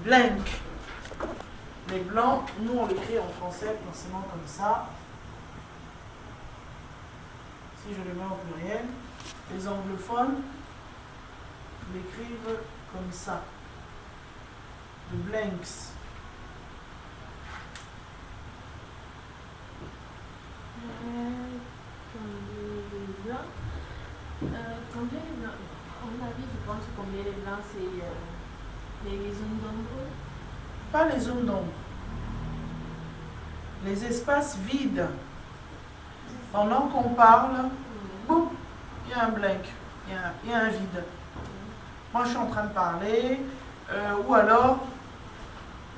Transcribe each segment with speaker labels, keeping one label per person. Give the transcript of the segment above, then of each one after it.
Speaker 1: blank. Les blancs, nous on l'écrit en français forcément comme ça. Si je le mets en pluriel, les anglophones l'écrivent comme ça. The blanks.
Speaker 2: Combien les blancs, on a dit, je pense, combien les blancs, c'est les zones d'ombre.
Speaker 1: Pas les zones d'ombre. Les espaces vides. Pendant qu'on parle, boum, il y a un blank, il y a un vide. Moi, je suis en train de parler, ou alors,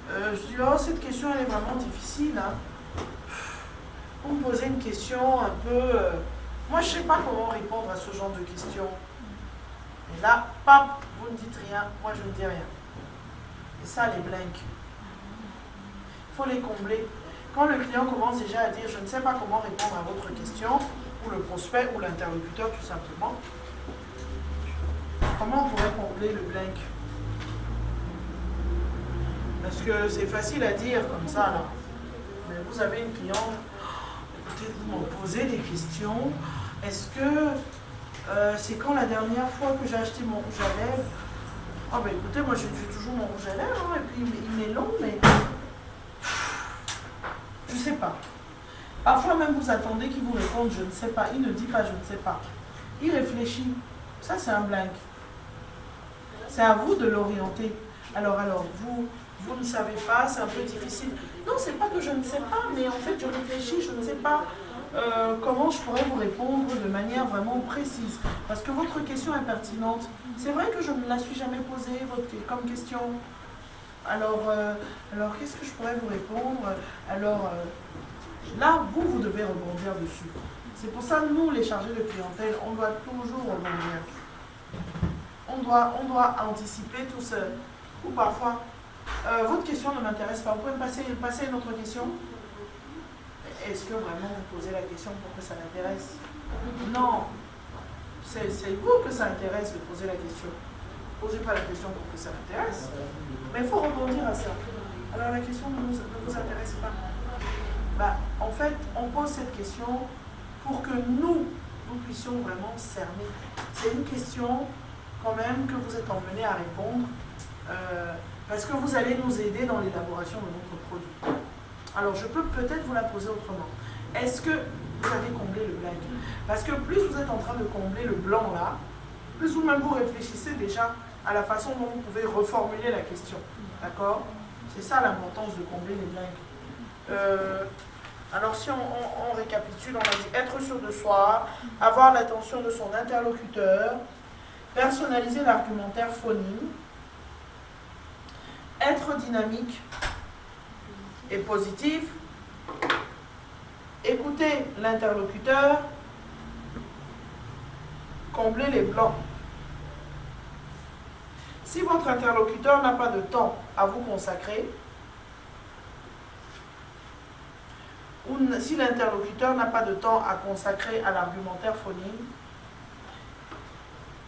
Speaker 1: je dis, oh, cette question, elle est vraiment difficile. Hein. Vous me posez une question un peu... moi, je ne sais pas comment répondre à ce genre de questions. Et là, pap, vous ne dites rien, moi, je ne dis rien. Et ça, les blanks. Il faut les combler. Quand le client commence déjà à dire « je ne sais pas comment répondre à votre question », ou le prospect, ou l'interlocuteur tout simplement, comment on pourrait combler le blank? Parce que c'est facile à dire comme ça, là. Mais vous avez une cliente, écoutez, vous me posez des questions. Est-ce que c'est quand la dernière fois que j'ai acheté mon rouge à lèvres? Ah ben écoutez, moi j'ai toujours mon rouge à lèvres, hein, et puis il m'est long, mais... je ne sais pas. Parfois même vous attendez qu'il vous réponde je ne sais pas. Il ne dit pas je ne sais pas. Il réfléchit. Ça c'est un blank. C'est à vous de l'orienter. Alors vous ne savez pas, c'est un peu difficile. Non, c'est pas que je ne sais pas, mais en fait je réfléchis, je ne sais pas comment je pourrais vous répondre de manière vraiment précise. Parce que votre question est pertinente. C'est vrai que je ne la suis jamais posée comme question. Alors qu'est-ce que je pourrais vous répondre? Alors, là, vous devez rebondir dessus. C'est pour ça, nous, les chargés de clientèle, on doit toujours rebondir. On doit anticiper tout ce... Ou parfois, votre question ne m'intéresse pas. Vous pouvez me passer une autre question? Est-ce que vraiment vous posez la question pour que ça l'intéresse? Non. C'est vous que ça intéresse de poser la question. Posez pas la question pour que ça l'intéresse. Mais il faut rebondir à ça. Alors la question ne vous intéresse pas. Bah, en fait, on pose cette question pour que nous puissions vraiment cerner. C'est une question quand même que vous êtes emmené à répondre parce que vous allez nous aider dans l'élaboration de notre produit. Alors je peux peut-être vous la poser autrement. Est-ce que vous avez comblé le blank? Parce que plus vous êtes en train de combler le blanc là, plus vous-même vous réfléchissez déjà à la façon dont vous pouvez reformuler la question. D'accord? C'est ça l'importance de combler les blanks. Alors si on récapitule, on a dit être sûr de soi, avoir l'attention de son interlocuteur, personnaliser l'argumentaire phonime, être dynamique et positif, écouter l'interlocuteur, combler les blancs. Si votre interlocuteur n'a pas de temps à vous consacrer, ou si l'interlocuteur n'a pas de temps à consacrer à l'argumentaire phonime,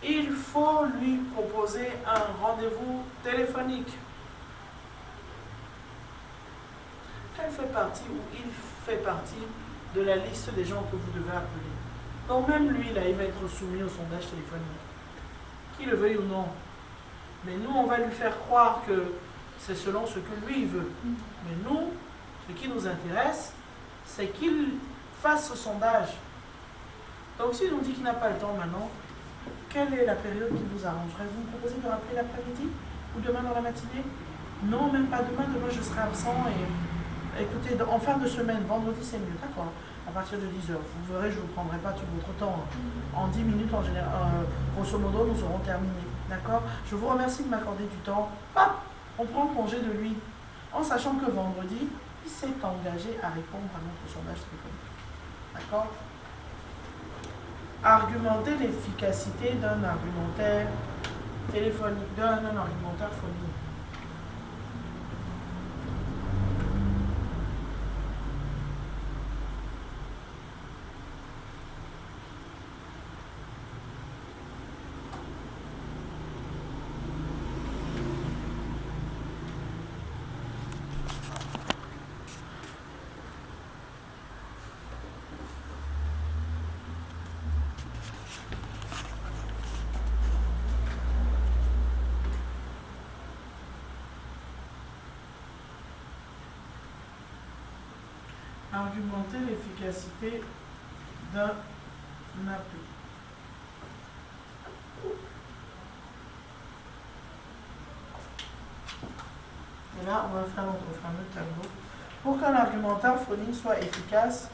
Speaker 1: il faut lui proposer un rendez-vous téléphonique. Elle fait partie ou il fait partie de la liste des gens que vous devez appeler. Donc même lui, là, il va être soumis au sondage téléphonique. Qu'il le veuille ou non. Mais nous, on va lui faire croire que c'est selon ce que lui veut. Mais nous, ce qui nous intéresse, c'est qu'il fasse ce sondage. Donc s'il nous dit qu'il n'a pas le temps maintenant, quelle est la période qui vous arrangerait? Vous me proposez de rappeler l'après-midi ou demain dans la matinée? Non, même pas demain. Demain, je serai absent. Et écoutez, en fin de semaine, vendredi, c'est mieux, d'accord? À partir de 10h. Vous verrez, je ne vous prendrai pas tout votre temps. En 10 minutes, en général, grosso modo, nous aurons terminé. D'accord? Je vous remercie de m'accorder du temps. Hop, on prend congé de lui. En sachant que vendredi, il s'est engagé à répondre à notre sondage téléphonique. D'accord? Argumenter l'efficacité d'un argumentaire téléphonique, d'un argumentaire phonique. Argumenter l'efficacité d'un appel. Et là, on va faire notre fameux tableau. Pour qu'un argumentaire phonique soit efficace,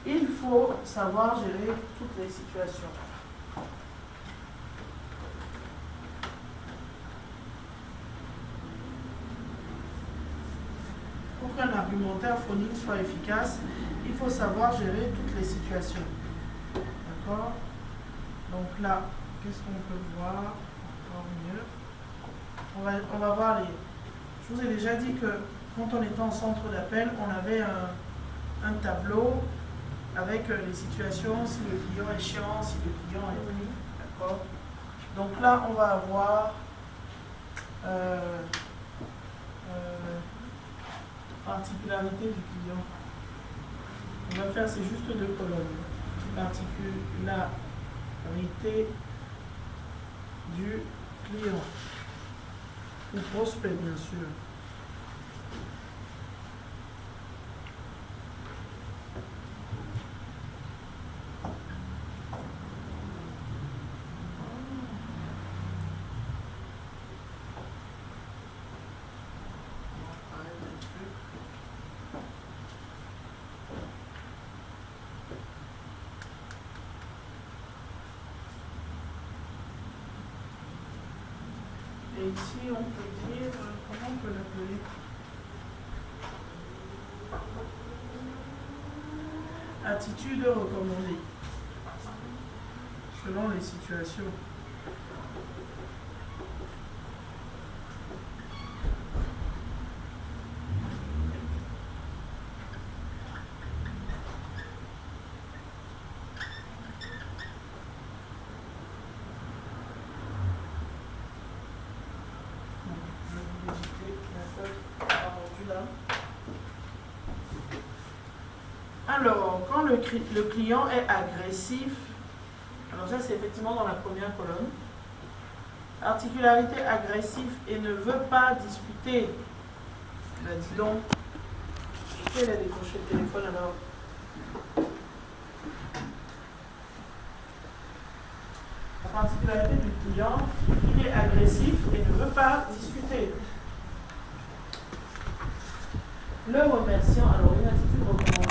Speaker 1: il faut savoir gérer toutes les situations. Pour qu'un argumentaire phonique soit efficace, il faut savoir gérer toutes les situations. D'accord? Donc là, qu'est-ce qu'on peut voir encore mieux? On va voir les... Je vous ai déjà dit que quand on était en centre d'appel, on avait un tableau avec les situations, si le client est chiant, si le client est pris. D'accord? Donc là, on va avoir particularité du client. On va faire, c'est juste 2 colonnes. Particularité du client. Ou prospect, bien sûr. Et ici, on peut dire, comment on peut l'appeler? Attitude recommandée, selon les situations. Alors, quand le client est agressif, alors ça c'est effectivement dans la première colonne, particularité agressive et ne veut pas discuter. Ben, dis donc, pourquoi il a décroché le téléphone alors? La particularité du client, il est agressif et ne veut pas discuter. Le remerciant, alors une attitude recommandée.